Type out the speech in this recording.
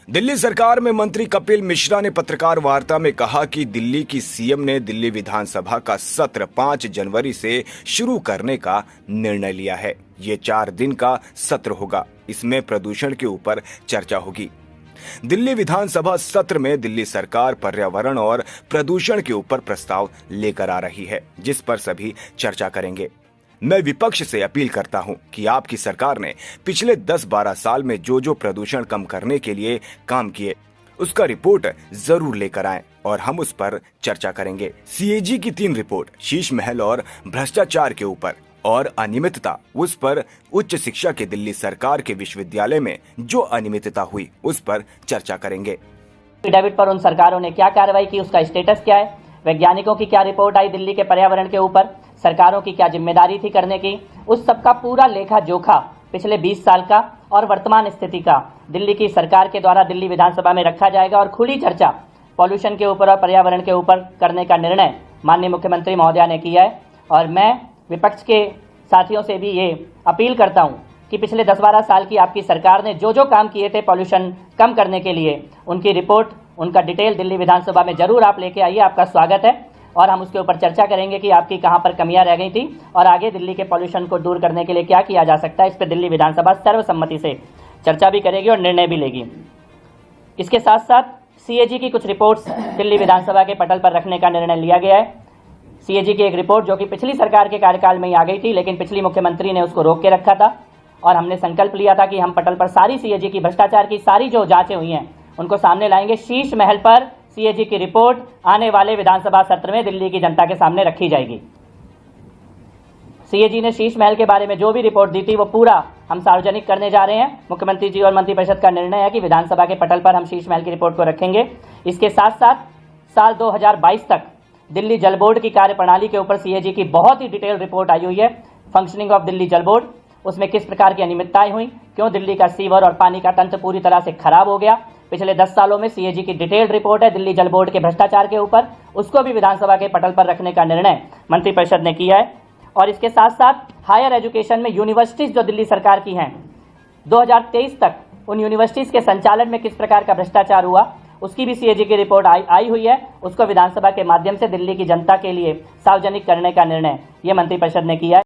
दिल्ली सरकार में मंत्री कपिल मिश्रा ने पत्रकार वार्ता में कहा कि दिल्ली की सीएम ने दिल्ली विधानसभा का सत्र 5 जनवरी से शुरू करने का निर्णय लिया है। ये 4 दिन का सत्र होगा। इसमें प्रदूषण के ऊपर चर्चा होगी। दिल्ली विधानसभा सत्र में दिल्ली सरकार पर्यावरण और प्रदूषण के ऊपर प्रस्ताव लेकर आ रही है, जिस पर सभी चर्चा करेंगे। मैं विपक्ष से अपील करता हूं कि आपकी सरकार ने पिछले 10-12 साल में जो प्रदूषण कम करने के लिए काम किए, उसका रिपोर्ट जरूर लेकर आएं और हम उस पर चर्चा करेंगे। सीएजी की 3 रिपोर्ट, शीश महल और भ्रष्टाचार के ऊपर और अनियमितता, उस पर उच्च शिक्षा के दिल्ली सरकार के विश्वविद्यालय में जो अनियमितता हुई, उस पर चर्चा करेंगे। एफिडेविट पर उन सरकारों ने क्या कार्रवाई की, उसका स्टेटस क्या है, वैज्ञानिकों की क्या रिपोर्ट आई दिल्ली के पर्यावरण के ऊपर, सरकारों की क्या जिम्मेदारी थी करने की, उस सब का पूरा लेखा जोखा पिछले 20 साल का और वर्तमान स्थिति का दिल्ली की सरकार के द्वारा दिल्ली विधानसभा में रखा जाएगा और खुली चर्चा पॉल्यूशन के ऊपर और पर्यावरण के ऊपर करने का निर्णय माननीय मुख्यमंत्री महोदया ने किया है। और मैं विपक्ष के साथियों से भी ये अपील करता हूँ कि पिछले 10-12 साल की आपकी सरकार ने जो काम किए थे पॉल्यूशन कम करने के लिए, उनकी रिपोर्ट, उनका डिटेल दिल्ली विधानसभा में जरूर आप लेके आइए। आपका स्वागत है और हम उसके ऊपर चर्चा करेंगे कि आपकी कहां पर कमियां रह गई थी और आगे दिल्ली के पॉल्यूशन को दूर करने के लिए क्या किया जा सकता है। इस पर दिल्ली विधानसभा सर्वसम्मति से चर्चा भी करेगी और निर्णय भी लेगी। इसके साथ साथ सीएजी की कुछ रिपोर्ट्स दिल्ली विधानसभा के पटल पर रखने का निर्णय लिया गया है। सीएजी की एक रिपोर्ट जो कि पिछली सरकार के कार्यकाल में ही आ गई थी, लेकिन पिछली मुख्यमंत्री ने उसको रोक के रखा था और हमने संकल्प लिया था कि हम पटल पर सारी सीएजी की भ्रष्टाचार की सारी जो जांचें हुई हैं उनको सामने लाएंगे। शीश महल पर सीएजी की रिपोर्ट आने वाले विधानसभा सत्र में दिल्ली की जनता के सामने रखी जाएगी। सीएजी ने शीश महल के बारे में जो भी रिपोर्ट दी थी वो पूरा हम सार्वजनिक करने जा रहे हैं। मुख्यमंत्री जी और मंत्रिपरिषद का निर्णय है कि विधानसभा के पटल पर हम शीश महल की रिपोर्ट को रखेंगे। इसके साथ साथ साल 2022 तक दिल्ली जल बोर्ड की कार्यप्रणाली के ऊपर सीएजी की बहुत ही डिटेल रिपोर्ट आई हुई है। फंक्शनिंग ऑफ दिल्ली जल बोर्ड, उसमें किस प्रकार की अनियमितताएं हुई, क्यों दिल्ली का सीवर और पानी का तंत्र पूरी तरह से खराब हो गया। पिछले 10 सालों में सीएजी की डिटेल्ड रिपोर्ट है दिल्ली जल बोर्ड के भ्रष्टाचार के ऊपर, उसको भी विधानसभा के पटल पर रखने का निर्णय मंत्रिपरिषद ने किया है। और इसके साथ साथ हायर एजुकेशन में यूनिवर्सिटीज जो दिल्ली सरकार की हैं, 2023 तक उन यूनिवर्सिटीज के संचालन में किस प्रकार का भ्रष्टाचार हुआ, उसकी भी सीएजी की रिपोर्ट आई हुई है। उसको विधानसभा के माध्यम से दिल्ली की जनता के लिए सार्वजनिक करने का निर्णय ये मंत्रिपरिषद ने किया है।